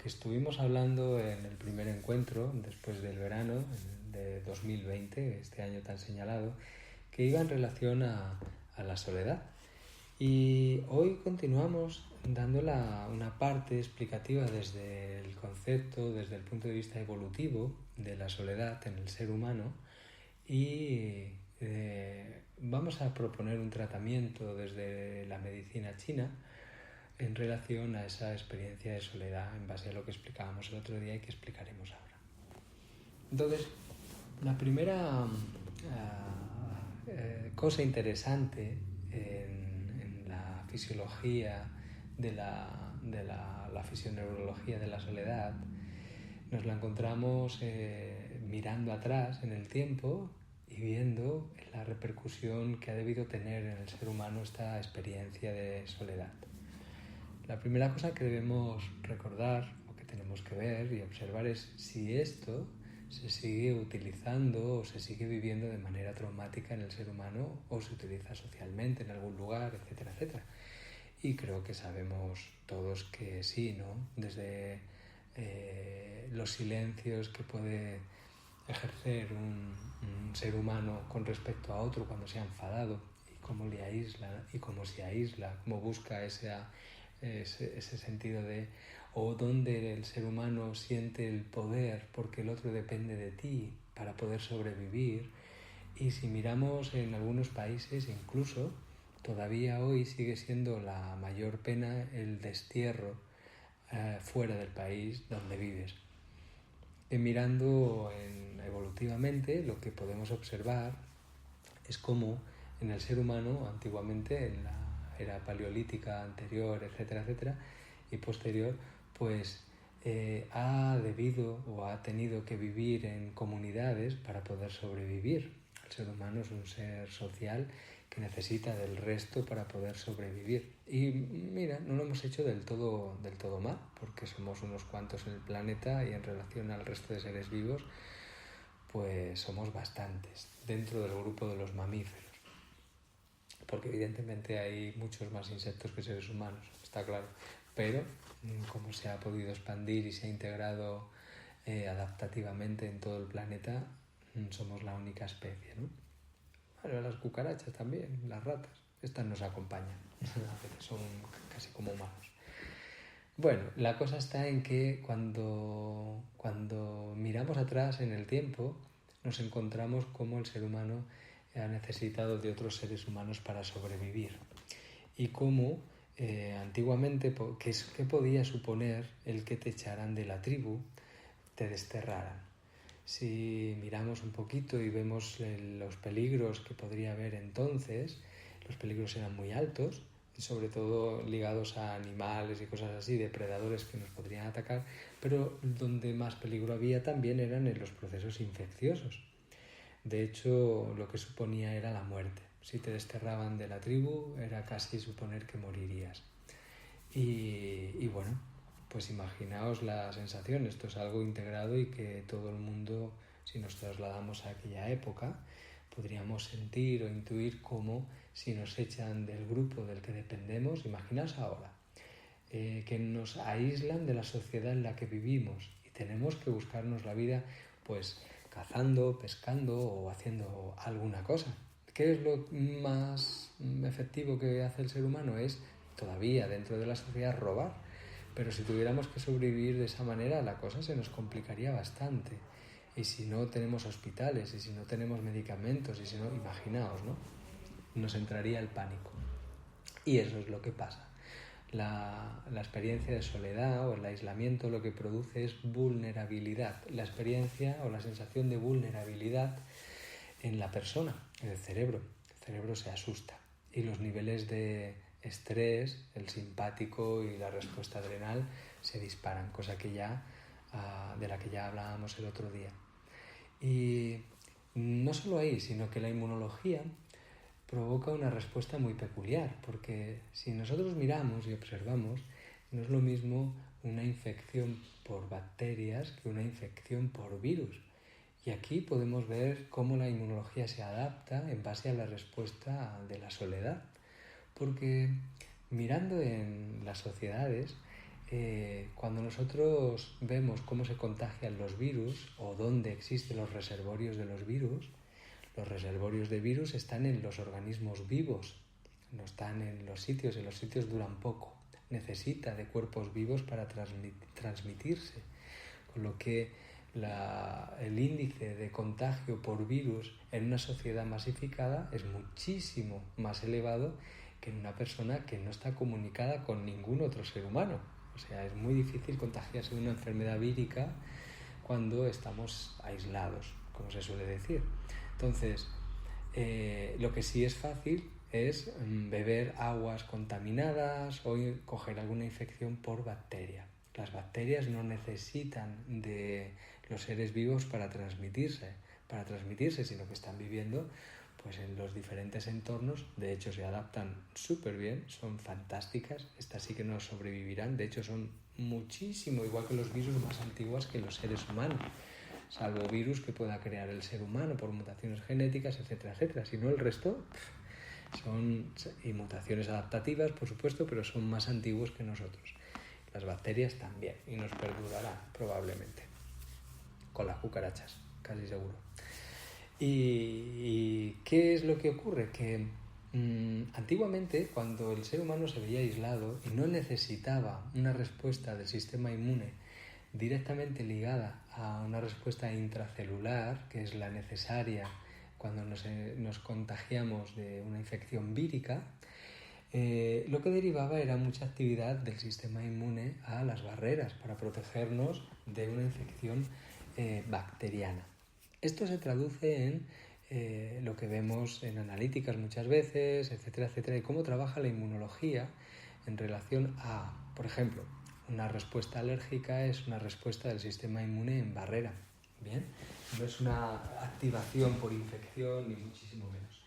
Estuvimos hablando en el primer encuentro, después del verano de 2020, este año tan señalado, que iba en relación a la soledad. Y hoy continuamos dando una parte explicativa desde el concepto, desde el punto de vista evolutivo de la soledad en el ser humano, y vamos a proponer un tratamiento desde la medicina china en relación a esa experiencia de soledad en base a lo que explicábamos el otro día y que explicaremos ahora. Entonces, la primera cosa interesante en la fisiología de la fisioneurología de la soledad nos la encontramos mirando atrás en el tiempo y viendo la repercusión que ha debido tener en el ser humano esta experiencia de soledad. La primera cosa que debemos recordar o que tenemos que ver y observar es si esto se sigue utilizando o se sigue viviendo de manera traumática en el ser humano o se utiliza socialmente en algún lugar, etcétera, etcétera. Y creo que sabemos todos que sí, ¿no? Desde los silencios que puede ejercer un ser humano con respecto a otro cuando se ha enfadado y cómo le aísla y cómo se aísla, cómo busca ese sentido de o donde el ser humano siente el poder porque el otro depende de ti para poder sobrevivir. Y si miramos en algunos países, incluso todavía hoy sigue siendo la mayor pena el destierro fuera del país donde vives. Y mirando evolutivamente, lo que podemos observar es cómo en el ser humano, antiguamente, en la era paleolítica anterior, etcétera, etcétera, y posterior, pues ha debido o ha tenido que vivir en comunidades para poder sobrevivir. El ser humano es un ser social que necesita del resto para poder sobrevivir. Y mira, no lo hemos hecho del todo mal, porque somos unos cuantos en el planeta y en relación al resto de seres vivos, pues somos bastantes dentro del grupo de los mamíferos. Porque evidentemente hay muchos más insectos que seres humanos, está claro, pero como se ha podido expandir y se ha integrado adaptativamente en todo el planeta, somos la única especie, ¿no? Bueno, las cucarachas también, las ratas, estas nos acompañan, a veces son casi como humanos. Bueno, la cosa está en que cuando miramos atrás en el tiempo, nos encontramos cómo el ser humano ha necesitado de otros seres humanos para sobrevivir y cómo antiguamente, ¿qué podía suponer el que te echaran de la tribu, te desterraran? Si miramos un poquito y vemos los peligros que podría haber entonces, los peligros eran muy altos, sobre todo ligados a animales y cosas así, depredadores que nos podrían atacar, pero donde más peligro había también eran en los procesos infecciosos. De hecho, lo que suponía era la muerte. Si te desterraban de la tribu, era casi suponer que morirías. Y bueno, pues imaginaos la sensación. Esto es algo integrado y que todo el mundo, si nos trasladamos a aquella época, podríamos sentir o intuir cómo si nos echan del grupo del que dependemos, imaginaos ahora, que nos aíslan de la sociedad en la que vivimos y tenemos que buscarnos la vida pues cazando, pescando o haciendo alguna cosa. ¿Qué es lo más efectivo que hace el ser humano? Es todavía dentro de la sociedad robar, pero si tuviéramos que sobrevivir de esa manera la cosa se nos complicaría bastante. Y si no tenemos hospitales, y si no tenemos medicamentos, y si no, imaginaos, ¿no? Nos entraría el pánico. Y eso es lo que pasa. La experiencia de soledad o el aislamiento lo que produce es vulnerabilidad. La experiencia o la sensación de vulnerabilidad en la persona, en el cerebro. El cerebro se asusta y los niveles de estrés, el simpático y la respuesta adrenal se disparan, cosa que ya, de la que ya hablábamos el otro día. Y no solo ahí, sino que la inmunología provoca una respuesta muy peculiar, porque si nosotros miramos y observamos, no es lo mismo una infección por bacterias que una infección por virus. Y aquí podemos ver cómo la inmunología se adapta en base a la respuesta de la soledad, porque mirando en las sociedades, cuando nosotros vemos cómo se contagian los virus o dónde existen los reservorios de los virus de virus están en los organismos vivos, no están en los sitios duran poco, necesita de cuerpos vivos para transmitirse, con lo que el índice de contagio por virus en una sociedad masificada es muchísimo más elevado que en una persona que no está comunicada con ningún otro ser humano. O sea, es muy difícil contagiarse de una enfermedad vírica cuando estamos aislados, como se suele decir. Entonces, lo que sí es fácil es beber aguas contaminadas o coger alguna infección por bacteria. Las bacterias no necesitan de los seres vivos para transmitirse, sino que están viviendo pues en los diferentes entornos. De hecho, se adaptan súper bien, son fantásticas. Estas sí que no sobrevivirán. De hecho, son muchísimo, igual que los virus, más antiguas que los seres humanos, salvo virus que pueda crear el ser humano por mutaciones genéticas, etcétera, etcétera. Si no, el resto son y mutaciones adaptativas, por supuesto, pero son más antiguos que nosotros. Las bacterias también, y nos perdurarán probablemente. Con las cucarachas, casi seguro. ¿Y qué es lo que ocurre? Que antiguamente, cuando el ser humano se veía aislado y no necesitaba una respuesta del sistema inmune directamente ligada a una respuesta intracelular, que es la necesaria cuando nos contagiamos de una infección vírica, lo que derivaba era mucha actividad del sistema inmune a las barreras para protegernos de una infección bacteriana. Esto se traduce en lo que vemos en analíticas muchas veces, etcétera, etcétera, y cómo trabaja la inmunología en relación a, por ejemplo, una respuesta alérgica es una respuesta del sistema inmune en barrera, ¿bien? No es una activación por infección ni muchísimo menos.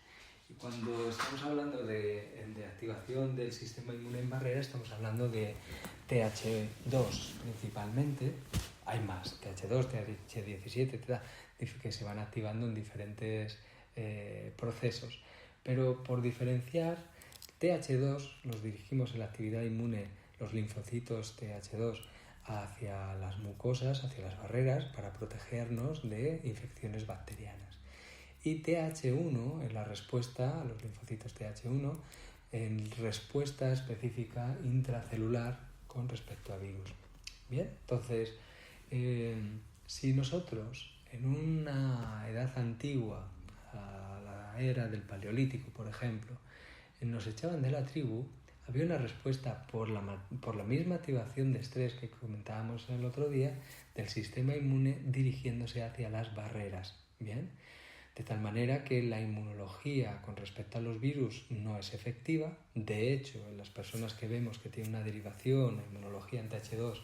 Y cuando estamos hablando de activación del sistema inmune en barrera, estamos hablando de TH2 principalmente. Hay más, TH2, TH17, etc., que se van activando en diferentes procesos. Pero por diferenciar, TH2 los dirigimos en la actividad inmune, los linfocitos TH2, hacia las mucosas, hacia las barreras, para protegernos de infecciones bacterianas. Y TH1 en la respuesta a los linfocitos TH1 en respuesta específica intracelular con respecto a virus. Bien, entonces, si nosotros en una edad antigua, a la era del Paleolítico, por ejemplo, nos echaban de la tribu, había una respuesta por la misma activación de estrés que comentábamos el otro día del sistema inmune dirigiéndose hacia las barreras. Bien, De tal manera que la inmunología con respecto a los virus no es efectiva. De hecho, en las personas que vemos que tienen una derivación, la inmunología en TH2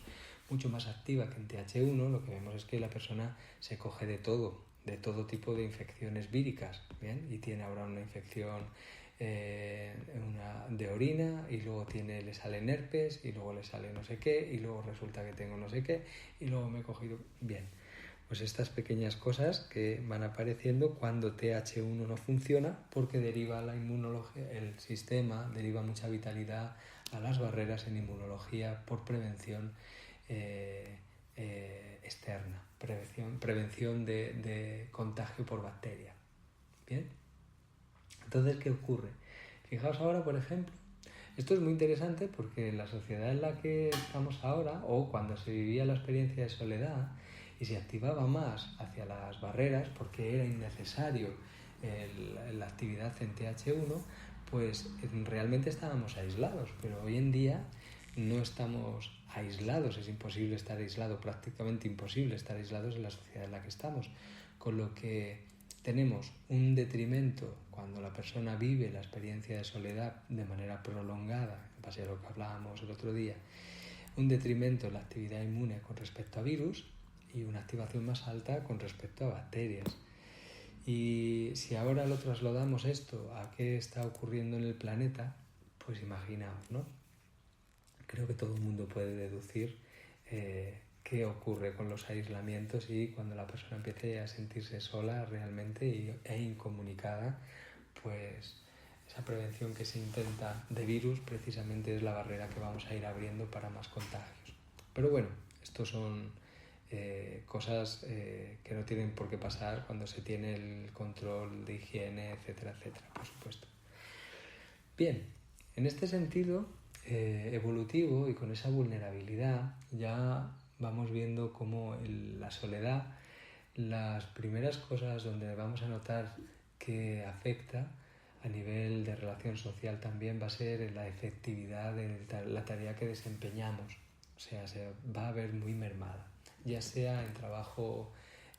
mucho más activa que en TH1, lo que vemos es que la persona se coge de todo tipo de infecciones víricas, ¿bien? Y tiene ahora una infección de orina, y luego le salen herpes, y luego le sale no sé qué, y luego resulta que tengo no sé qué, y luego me he cogido... Bien, pues estas pequeñas cosas que van apareciendo cuando TH1 no funciona, porque deriva la inmunología, el sistema deriva mucha vitalidad a las barreras en inmunología por prevención externa, prevención de contagio por bacteria. Bien, entonces, ¿qué ocurre? Fijaos ahora, por ejemplo, esto es muy interesante porque en la sociedad en la que estamos ahora, o cuando se vivía la experiencia de soledad y se activaba más hacia las barreras porque era innecesario la actividad en TH1, pues realmente estábamos aislados, pero hoy en día no estamos aislados, es imposible estar aislado, prácticamente imposible estar aislados en la sociedad en la que estamos, con lo que tenemos un detrimento cuando la persona vive la experiencia de soledad de manera prolongada, en base a lo que hablábamos el otro día, un detrimento en la actividad inmune con respecto a virus y una activación más alta con respecto a bacterias. Y si ahora lo trasladamos esto a qué está ocurriendo en el planeta, pues imaginaos, ¿no? Creo que todo el mundo puede deducir qué ocurre con los aislamientos y cuando la persona empiece a sentirse sola realmente e incomunicada, pues esa prevención que se intenta de virus precisamente es la barrera que vamos a ir abriendo para más contagios. Pero bueno, estos son cosas que no tienen por qué pasar cuando se tiene el control de higiene, etcétera, etcétera, por supuesto. Bien, en este sentido evolutivo y con esa vulnerabilidad ya vamos viendo cómo la soledad, las primeras cosas donde vamos a notar que afecta a nivel de relación social también va a ser en la efectividad de la tarea que desempeñamos. O sea, se va a ver muy mermada, ya sea en trabajo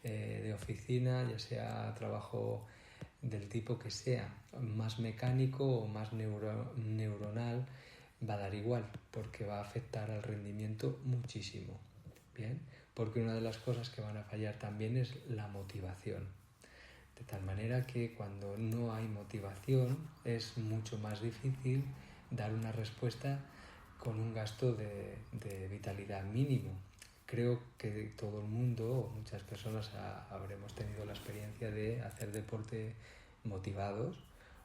de oficina, ya sea trabajo del tipo que sea, más mecánico o más neuronal, va a dar igual, porque va a afectar al rendimiento muchísimo. Bien, porque una de las cosas que van a fallar también es la motivación. De tal manera que cuando no hay motivación es mucho más difícil dar una respuesta con un gasto de vitalidad mínimo. Creo que todo el mundo, o muchas personas, habremos tenido la experiencia de hacer deporte motivados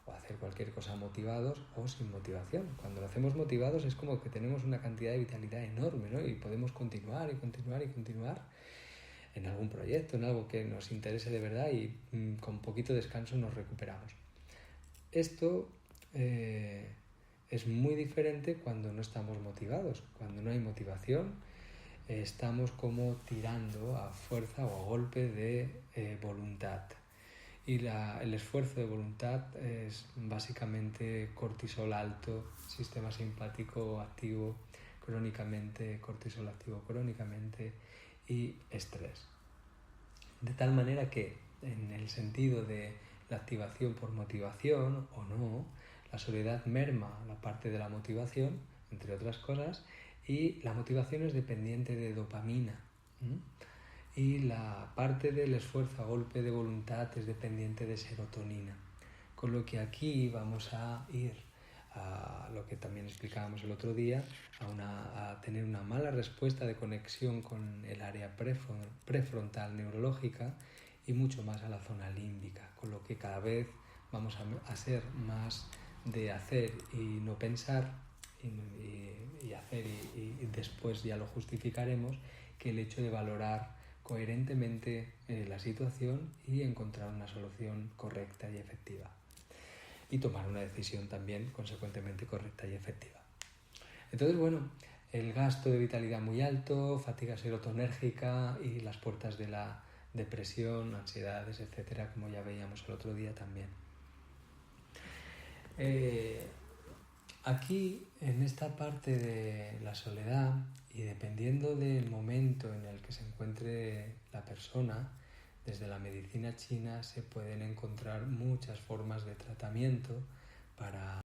o hacer cualquier cosa motivados o sin motivación. Cuando lo hacemos motivados es como que tenemos una cantidad de vitalidad enorme, ¿no? Y podemos continuar en algún proyecto, en algo que nos interese de verdad y con poquito descanso nos recuperamos. Esto es muy diferente cuando no estamos motivados. Cuando no hay motivación, estamos como tirando a fuerza o a golpe de voluntad. Y el esfuerzo de voluntad es básicamente cortisol alto, sistema simpático activo crónicamente, cortisol activo crónicamente y estrés. De tal manera que en el sentido de la activación por motivación o no, la soledad merma la parte de la motivación, entre otras cosas, y la motivación es dependiente de dopamina. Y la parte del esfuerzo a golpe de voluntad es dependiente de serotonina. Con lo que aquí vamos a ir a lo que también explicábamos el otro día, a tener una mala respuesta de conexión con el área prefrontal neurológica y mucho más a la zona límbica, con lo que cada vez vamos a ser más de hacer y no pensar y hacer y después ya lo justificaremos, que el hecho de valorar coherentemente la situación y encontrar una solución correcta y efectiva. Y tomar una decisión también consecuentemente correcta y efectiva. Entonces, bueno, el gasto de vitalidad muy alto, fatiga serotonérgica y las puertas de la depresión, ansiedades, etcétera, como ya veíamos el otro día también. Aquí, en esta parte de la soledad, y dependiendo del momento en el que se encuentre la persona, desde la medicina china se pueden encontrar muchas formas de tratamiento para